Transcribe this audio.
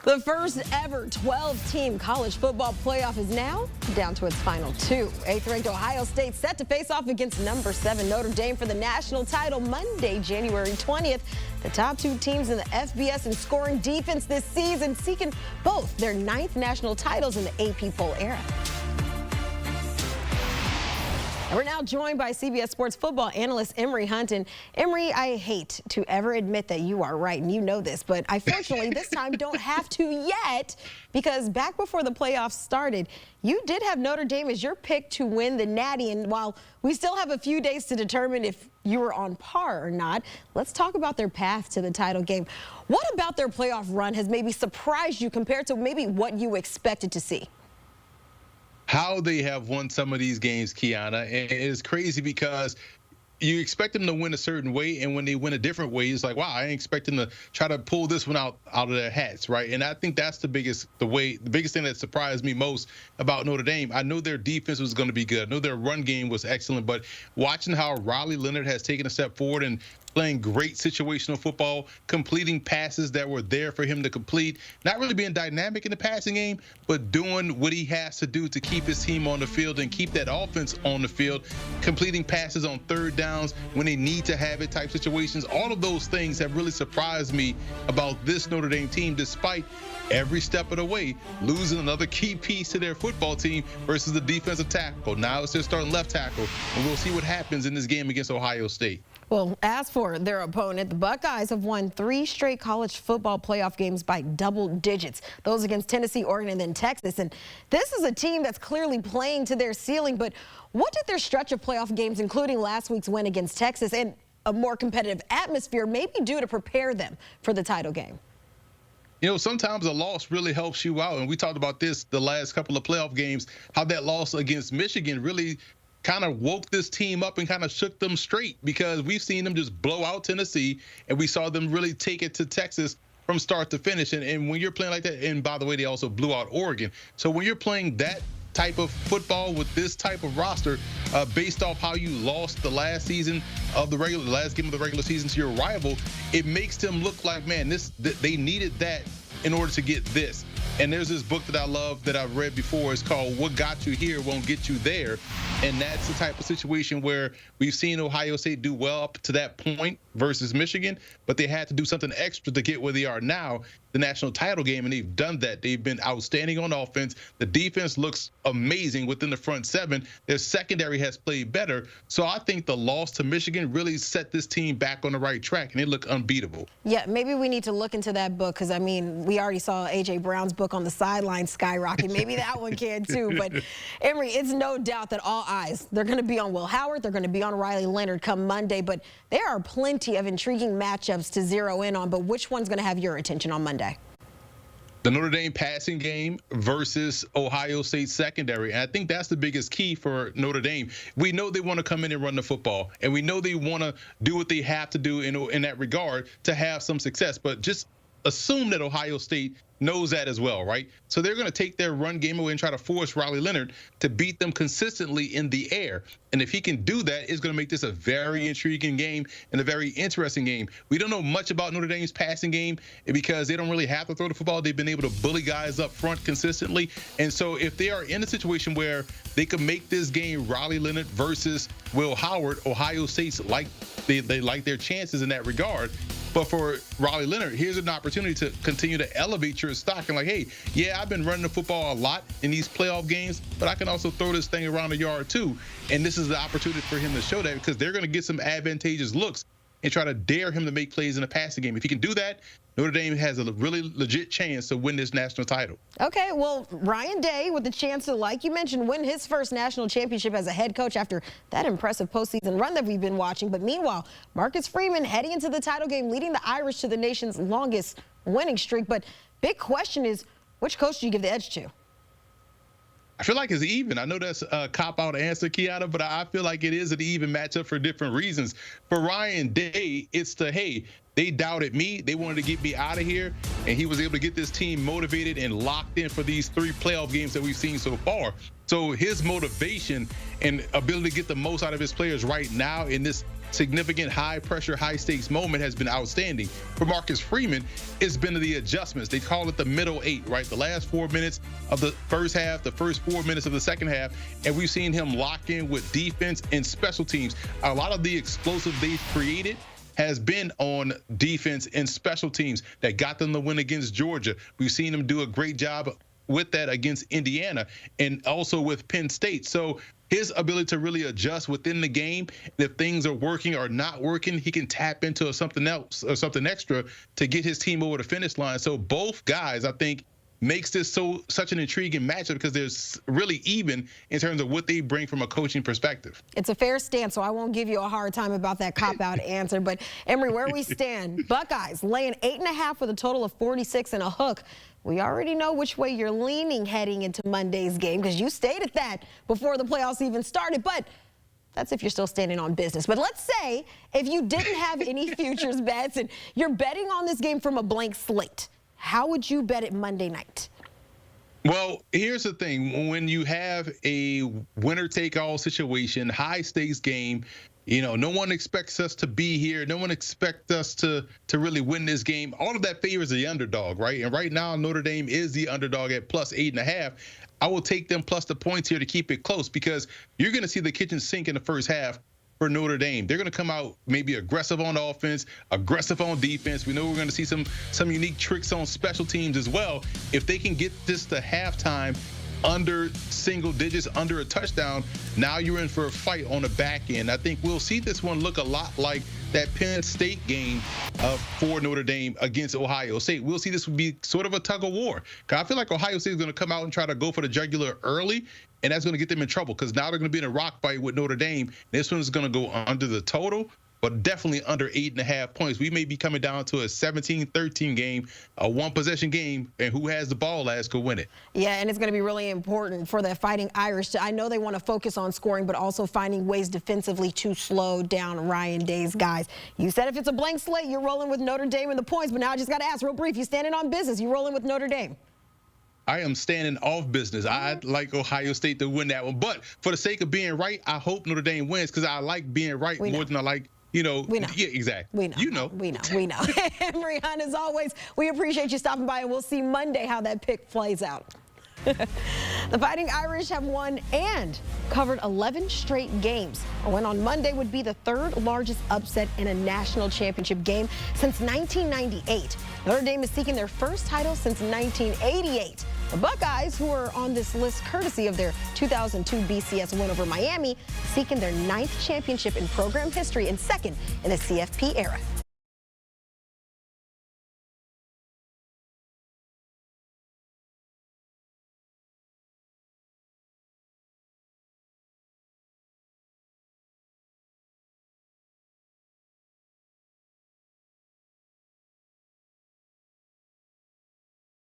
The first ever 12-team college football playoff is now down to its final two. 8th-ranked Ohio State set to face off against number 7 Notre Dame for the national title Monday, January 20th. The top two teams in the FBS in scoring defense this season, seeking both their 9th national titles in the AP poll era. And we're now joined by CBS Sports football analyst Emory Hunt. And Emory, I hate to ever admit that you are right, and you know this, but I fortunately this time don't have to yet, because back before the playoffs started, you did have Notre Dame as your pick to win the Natty. And while we still have a few days to determine if you were on par or not, let's talk about their path to the title game. What about their playoff run has maybe surprised you compared to maybe what you expected to see? How they have won some of these games, Kiana, and it's crazy because you expect them to win a certain way, and when they win a different way, it's like, wow, I ain't expecting to try to pull this one out of their hats, right? And I think that's the biggest thing that surprised me most about Notre Dame. I know their defense was going to be good. I know their run game was excellent, but watching how Riley Leonard has taken a step forward and playing great situational football, completing passes that were there for him to complete, not really being dynamic in the passing game, but doing what he has to do to keep his team on the field and keep that offense on the field, completing passes on third downs when they need to have it type situations. All of those things have really surprised me about this Notre Dame team, despite every step of the way losing another key piece to their football team versus the defensive tackle. Now it's their starting left tackle, and we'll see what happens in this game against Ohio State. Well, as for their opponent, the Buckeyes have won 3 straight college football playoff games by double digits. Those against Tennessee, Oregon, and then Texas. And this is a team that's clearly playing to their ceiling. But what did their stretch of playoff games, including last week's win against Texas, and a more competitive atmosphere, maybe do to prepare them for the title game? You know, sometimes a loss really helps you out. And we talked about this the last couple of playoff games, how that loss against Michigan really kind of woke this team up and kind of shook them straight, because we've seen them just blow out Tennessee, and we saw them really take it to Texas from start to finish. And when you're playing like that, and by the way, they also blew out Oregon. So when you're playing that type of football with this type of roster, based off how you lost the last season of the last game of the regular season to your rival, it makes them look like, man, they needed that in order to get this. And there's this book that I love that I've read before. It's called What Got You Here Won't Get You There. And that's the type of situation where we've seen Ohio State do well up to that point versus Michigan, but they had to do something extra to get where they are now, the national title game, and they've done that. They've been outstanding on offense. The defense looks amazing within the front 7. Their secondary has played better. So I think the loss to Michigan really set this team back on the right track, and they look unbeatable. Yeah, maybe we need to look into that book, because, I mean, we already saw A.J. Brown's book on the sideline skyrocket. Maybe that one can too. But, Emory, it's no doubt that all eyes, they're going to be on Will Howard. They're going to be on Riley Leonard come Monday. But there are plenty of intriguing matchups to zero in on. But which one's going to have your attention on Monday? The Notre Dame passing game versus Ohio State secondary. And I think that's the biggest key for Notre Dame. We know they want to come in and run the football, and we know they want to do what they have to do in that regard to have some success. But just assume that Ohio State knows that as well, right? So they're going to take their run game away and try to force Riley Leonard to beat them consistently in the air. And if he can do that, it's going to make this a very intriguing game and a very interesting game. We don't know much about Notre Dame's passing game because they don't really have to throw the football. They've been able to bully guys up front consistently. And so if they are in a situation where they can make this game Riley Leonard versus Will Howard, Ohio State's they like their chances in that regard. But for Riley Leonard, here's an opportunity to continue to elevate your stock and like, hey, yeah, I've been running the football a lot in these playoff games, but I can also throw this thing around the yard too. And this is the opportunity for him to show that, because they're going to get some advantageous looks and try to dare him to make plays in the passing game. If he can do that, Notre Dame has a really legit chance to win this national title. Okay, well, Ryan Day with the chance to, like you mentioned, win his first national championship as a head coach after that impressive postseason run that we've been watching. But meanwhile, Marcus Freeman heading into the title game, leading the Irish to the nation's longest winning streak. But big question is, which coach do you give the edge to? I feel like it's even. I know that's a cop-out answer, Kiana, but I feel like it is an even matchup for different reasons. For Ryan Day, it's hey, they doubted me. They wanted to get me out of here, and he was able to get this team motivated and locked in for these 3 playoff games that we've seen so far. So his motivation and ability to get the most out of his players right now in this significant high-pressure, high-stakes moment has been outstanding. For Marcus Freeman, it's been the adjustments. They call it the middle 8, right? The last 4 minutes of the first half, the first 4 minutes of the second half, and we've seen him lock in with defense and special teams. A lot of the explosive they've created has been on defense and special teams that got them the win against Georgia. We've seen them do a great job with that against Indiana and also with Penn State. So his ability to really adjust within the game, if things are working or not working, he can tap into something else or something extra to get his team over the finish line. So both guys, I think, makes this such an intriguing matchup because there's really even in terms of what they bring from a coaching perspective. It's a fair stance, so I won't give you a hard time about that cop-out answer. But, Emory, where we stand, Buckeyes laying 8.5 with a total of 46 and a hook. We already know which way you're leaning heading into Monday's game because you stated that before the playoffs even started. But that's if you're still standing on business. But let's say if you didn't have any futures bets and you're betting on this game from a blank slate, how would you bet it Monday night? Well, here's the thing. When you have a winner-take-all situation, high-stakes game, you know, no one expects us to be here. No one expects us to really win this game. All of that favors the underdog, right? And right now, Notre Dame is the underdog at plus 8.5. I will take them plus the points here to keep it close because you're going to see the kitchen sink in the first half for Notre Dame. They're going to come out maybe aggressive on offense, aggressive on defense. We know we're going to see some unique tricks on special teams as well. If they can get this to halftime under single digits, under a touchdown, now you're in for a fight on the back end. I think we'll see this one look a lot like that Penn State game for Notre Dame against Ohio State. We'll see this would be sort of a tug of war. I feel like Ohio State is going to come out and try to go for the jugular early, and that's going to get them in trouble because now they're going to be in a rock fight with Notre Dame. This one's going to go under the total, but definitely under 8.5 points. We may be coming down to a 17-13 game, a one-possession game, and who has the ball last could win it. Yeah, and it's going to be really important for the Fighting Irish. I know they want to focus on scoring, but also finding ways defensively to slow down Ryan Day's guys. You said if it's a blank slate, you're rolling with Notre Dame and the points, but now I just got to ask real brief, you standing on business, you rolling with Notre Dame? I am standing off business. I'd like Ohio State to win that one. But for the sake of being right, I hope Notre Dame wins because I like being right more than I like, you know. We know. Yeah, exactly. We know. You know. We know. We know. Emory Hunt, as always, we appreciate you stopping by, and we'll see Monday how that pick plays out. The Fighting Irish have won and covered 11 straight games. A win on Monday would be the third largest upset in a national championship game since 1998. Notre Dame is seeking their first title since 1988. The Buckeyes, who are on this list courtesy of their 2002 BCS win over Miami, seeking their 9th championship in program history and second in the CFP era.